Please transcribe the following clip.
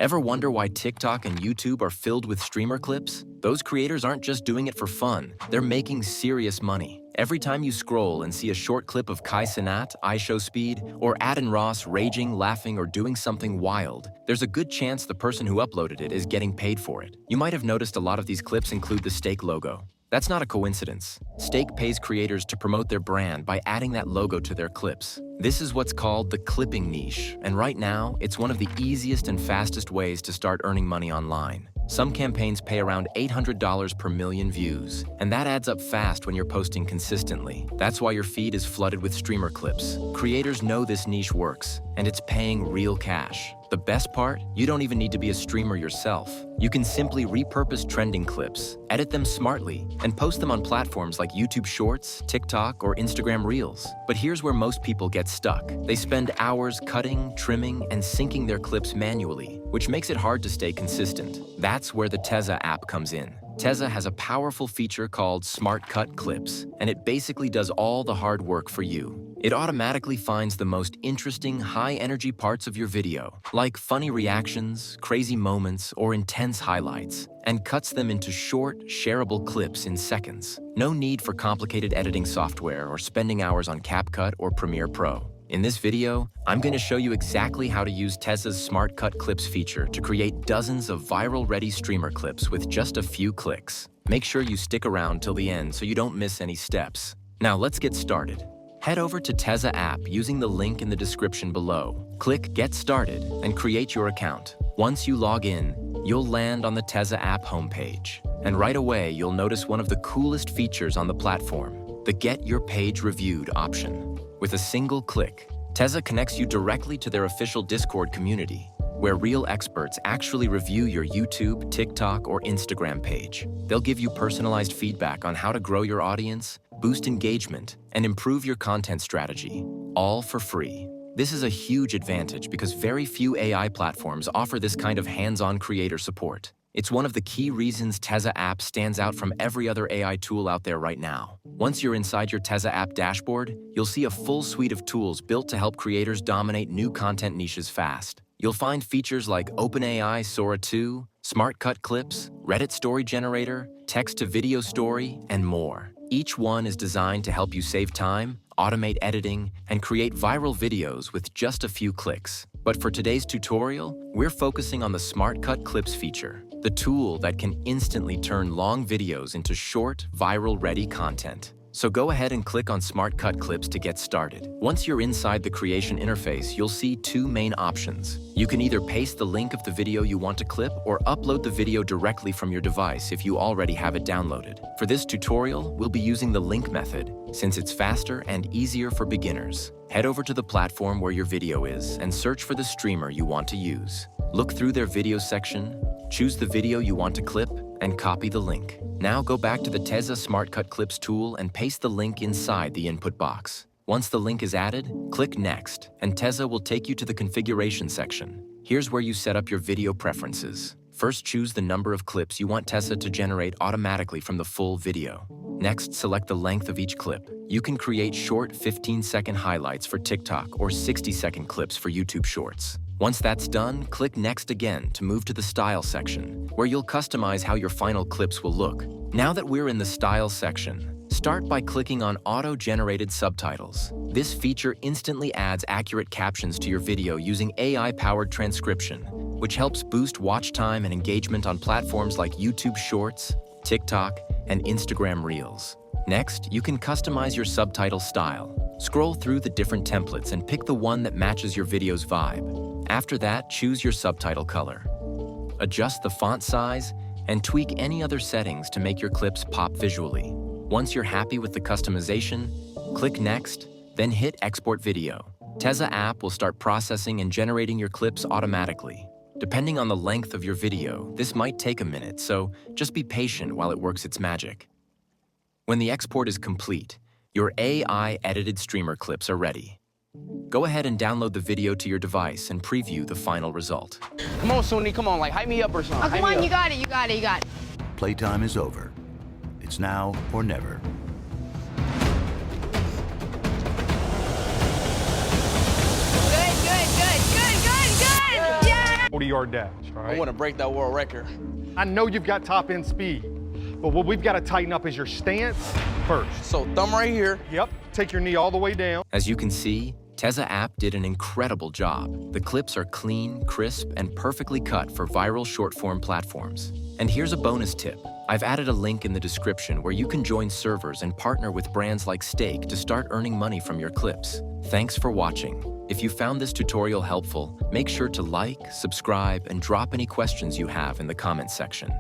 Ever wonder why TikTok and YouTube are filled with streamer clips? Those creators aren't just doing it for fun, they're making serious money. Every time you scroll and see a short clip of Kai Cenat, iShowSpeed, or Adin Ross raging, laughing, or doing something wild, there's a good chance the person who uploaded it is getting paid for it. You might have noticed a lot of these clips include the Stake logo. That's not a coincidence. Stake pays creators to promote their brand by adding that logo to their clips. This is what's called the clipping niche, and right now, it's one of the easiest and fastest ways to start earning money online. Some campaigns pay around $800 per million views, and that adds up fast when you're posting consistently. That's why your feed is flooded with streamer clips. Creators know this niche works, and it's paying real cash. The best part? You don't even need to be a streamer yourself. You can simply repurpose trending clips, edit them smartly, and post them on platforms like YouTube Shorts, TikTok, or Instagram Reels. But here's where most people get stuck. They spend hours cutting, trimming, and syncing their clips manually, which makes it hard to stay consistent. That's where the Teza app comes in. Teza has a powerful feature called Smart Cut Clips, and it basically does all the hard work for you. It automatically finds the most interesting, high-energy parts of your video, like funny reactions, crazy moments, or intense highlights, and cuts them into short, shareable clips in seconds. No need for complicated editing software or spending hours on CapCut or Premiere Pro. In this video, I'm going to show you exactly how to use Teza's Smart Cut Clips feature to create dozens of viral-ready streamer clips with just a few clicks. Make sure you stick around till the end so you don't miss any steps. Now let's get started. Head over to Teza app using the link in the description below. Click Get Started and create your account. Once you log in, you'll land on the Teza app homepage. And right away, you'll notice one of the coolest features on the platform, the Get Your Page Reviewed option. With a single click, Teza connects you directly to their official Discord community, where real experts actually review your YouTube, TikTok, or Instagram page. They'll give you personalized feedback on how to grow your audience, boost engagement, and improve your content strategy, all for free. This is a huge advantage because very few AI platforms offer this kind of hands-on creator support. It's one of the key reasons Teza app stands out from every other AI tool out there right now. Once you're inside your Teza app dashboard, you'll see a full suite of tools built to help creators dominate new content niches fast. You'll find features like OpenAI Sora 2, Smart Cut Clips, Reddit Story Generator, Text-to-Video Story, and more. Each one is designed to help you save time, automate editing, and create viral videos with just a few clicks. But for today's tutorial, we're focusing on the Smart Cut Clips feature, the tool that can instantly turn long videos into short, viral-ready content. So go ahead and click on Smart Cut Clips to get started. Once you're inside the creation interface, you'll see two main options. You can either paste the link of the video you want to clip or upload the video directly from your device if you already have it downloaded. For this tutorial, we'll be using the link method, since it's faster and easier for beginners. Head over to the platform where your video is and search for the streamer you want to use. Look through their video section, choose the video you want to clip, and copy the link. Now go back to the Teza Smart Cut Clips tool and paste the link inside the input box. Once the link is added, click Next, and Teza will take you to the configuration section. Here's where you set up your video preferences. First, choose the number of clips you want Teza to generate automatically from the full video. Next, select the length of each clip. You can create short 15-second highlights for TikTok or 60-second clips for YouTube Shorts. Once that's done, click Next again to move to the Style section, where you'll customize how your final clips will look. Now that we're in the Style section, start by clicking on Auto-Generated Subtitles. This feature instantly adds accurate captions to your video using AI-powered transcription, which helps boost watch time and engagement on platforms like YouTube Shorts, TikTok, and Instagram Reels. Next, you can customize your subtitle style. Scroll through the different templates and pick the one that matches your video's vibe. After that, choose your subtitle color. Adjust the font size and tweak any other settings to make your clips pop visually. Once you're happy with the customization, click Next, then hit Export Video. Teza app will start processing and generating your clips automatically. Depending on the length of your video, this might take a minute, so just be patient while it works its magic. When the export is complete, your AI-edited streamer clips are ready. Go ahead and download the video to your device and preview the final result. Come on, Sunni, come on, like, hype me up or something. Oh, come on, you got it, you got it, you got it. Playtime is over. It's now or never. Good, good, good, good, good, good! Yeah! 40-yard dash, all I right? want to break that world record. I know you've got top end speed, but what we've got to tighten up is your stance first. So thumb right here. Yep, take your knee all the way down. As you can see, Teza app did an incredible job. The clips are clean, crisp, and perfectly cut for viral short-form platforms. And here's a bonus tip. I've added a link in the description where you can join servers and partner with brands like Steak to start earning money from your clips. Thanks for watching. If you found this tutorial helpful, make sure to like, subscribe, and drop any questions you have in the comments section.